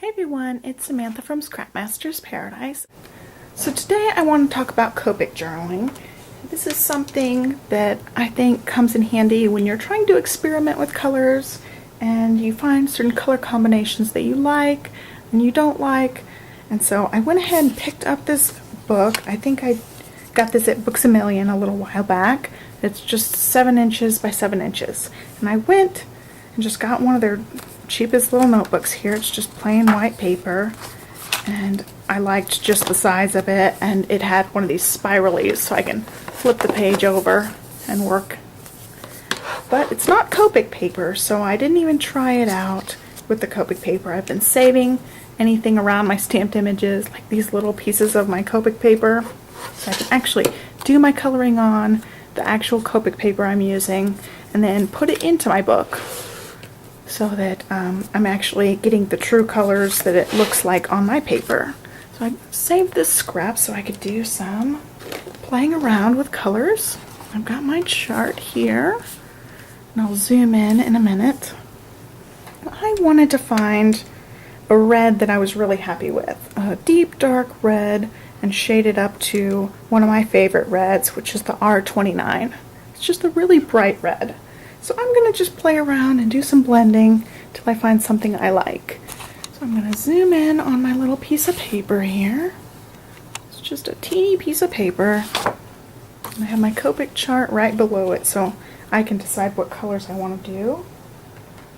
Hey everyone, it's Samantha from Scrapmaster's Paradise. So today I want to talk about Copic journaling. This is something that I think comes in handy when you're trying to experiment with colors and you find certain color combinations that you like and you don't like. And so I went ahead and picked up this book. I think I got this at Books A Million a little while back. It's just 7 inches by 7 inches. And I went and just got one of their cheapest little notebooks here. It's just plain white paper, and I liked just the size of it, and it had one of these spiralies so I can flip the page over and work. But it's not Copic paper, so I didn't even try it out with the Copic paper. I've been saving anything around my stamped images, like these little pieces of my Copic paper, so I can actually do my coloring on the actual Copic paper I'm using and then put it into my book, so that I'm actually getting the true colors that it looks like on my paper. So I saved this scrap so I could do some playing around with colors. I've got my chart here, and I'll zoom in a minute. I wanted to find a red that I was really happy with. A deep dark red and shaded up to one of my favorite reds, which is the R29. It's just a really bright red. So I'm going to just play around and do some blending till I find something I like. So I'm going to zoom in on my little piece of paper here. It's just a teeny piece of paper. And I have my Copic chart right below it so I can decide what colors I want to do.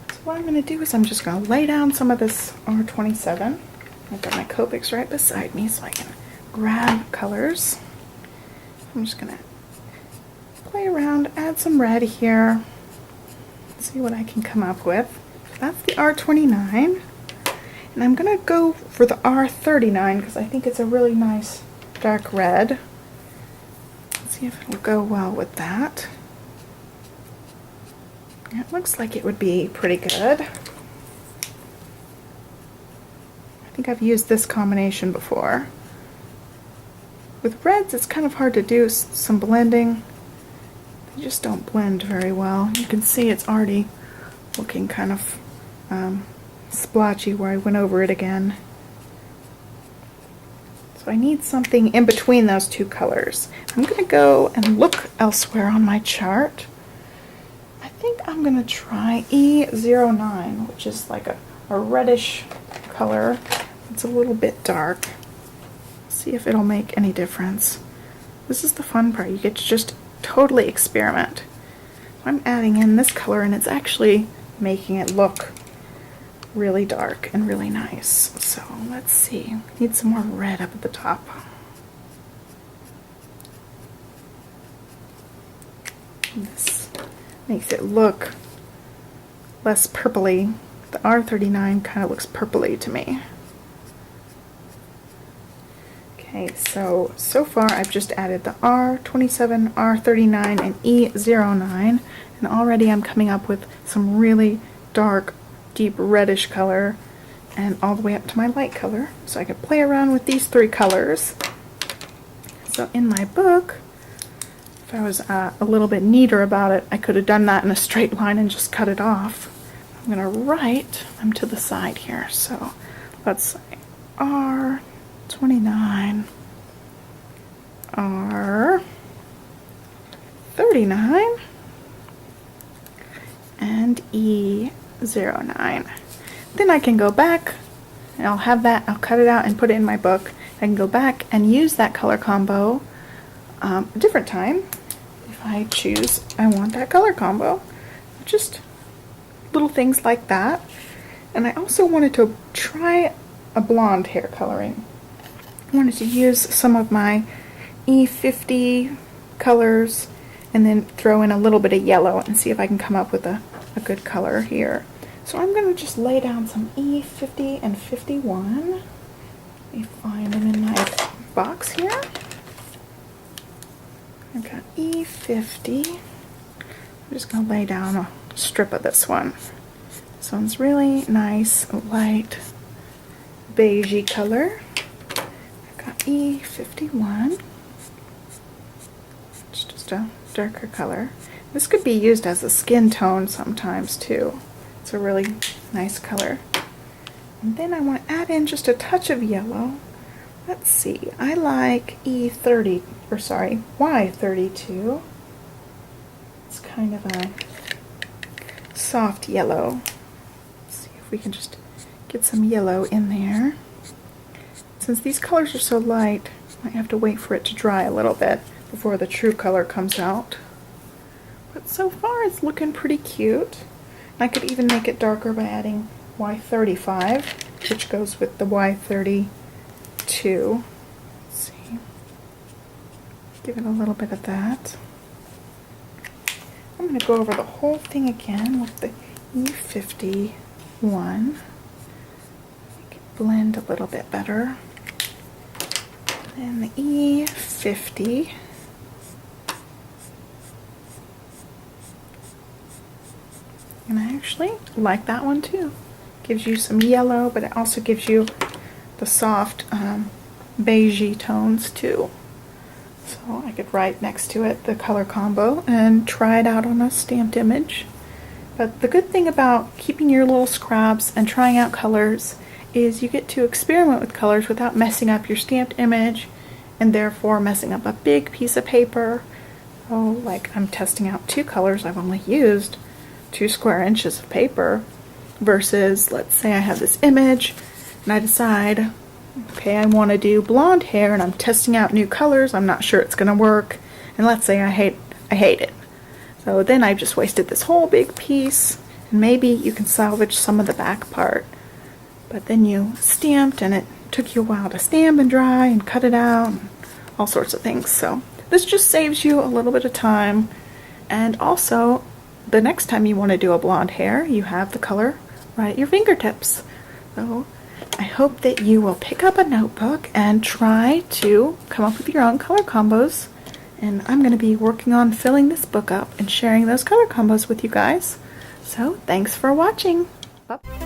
So what I'm going to do is I'm just going to lay down some of this R27. I've got my Copics right beside me so I can grab colors. I'm just going to play around, add some red here. See what I can come up with. That's the R29, and I'm gonna go for the R39 because I think it's a really nice dark red. Let's see if it'll go well with that. It looks like it would be pretty good. I think I've used this combination before. With reds it's kind of hard to do some blending. They just don't blend very well. You can see it's already looking kind of splotchy where I went over it again. So I need something in between those two colors. I'm going to go and look elsewhere on my chart. I think I'm going to try E09, which is like a reddish color. It's a little bit dark. See if it'll make any difference. This is the fun part. You get to just totally experiment. I'm adding in this color and it's actually making it look really dark and really nice. So let's see. Need some more red up at the top. This makes it look less purpley. The R39 kind of looks purpley to me. Okay, so far I've just added the R27, R39, and E09, and already I'm coming up with some really dark, deep reddish color, and all the way up to my light color. So I could play around with these 3 colors. So in my book, if I was a little bit neater about it, I could have done that in a straight line and just cut it off. I'm going to write them to the side here. So let's say R29, R39, and E09. Then I can go back and I'll have that, I'll cut it out and put it in my book. I can go back and use that color combo a different time if I choose I want that color combo. Just little things like that. And I also wanted to try a blonde hair coloring. I wanted to use some of my E50 colors and then throw in a little bit of yellow and see if I can come up with a good color here. So I'm going to just lay down some E50 and 51. Let me find them in my box here. I've got E50. I'm just going to lay down a strip of this one. This one's really nice, light, beigey color. I've got E51. It's just a darker color. This could be used as a skin tone sometimes too. It's a really nice color. And then I want to add in just a touch of yellow. Let's see, I like Y32. It's kind of a soft yellow. Let's see if we can just get some yellow in there. Since these colors are so light, I have to wait for it to dry a little bit before the true color comes out. But so far it's looking pretty cute. I could even make it darker by adding Y35, which goes with the Y32. Let's see. Give it a little bit of that. I'm going to go over the whole thing again with the E51. Make it blend a little bit better. And the E50. And I actually like that one too. Gives you some yellow, but it also gives you the soft beigey tones too. So I could write next to it the color combo and try it out on a stamped image. But the good thing about keeping your little scraps and trying out colors is you get to experiment with colors without messing up your stamped image and therefore messing up a big piece of paper. Oh, like I'm testing out 2 colors. I've only used 2 square inches of paper versus, let's say I have this image and I decide, okay, I want to do blonde hair and I'm testing out new colors. I'm not sure it's going to work, and let's say I hate it. So then I've just wasted this whole big piece, and maybe you can salvage some of the back part. But then you stamped and it took you a while to stamp and dry and cut it out and all sorts of things. So this just saves you a little bit of time, and also the next time you want to do a blonde hair, you have the color right at your fingertips. So I hope that you will pick up a notebook and try to come up with your own color combos. And I'm going to be working on filling this book up and sharing those color combos with you guys. So thanks for watching. Bye.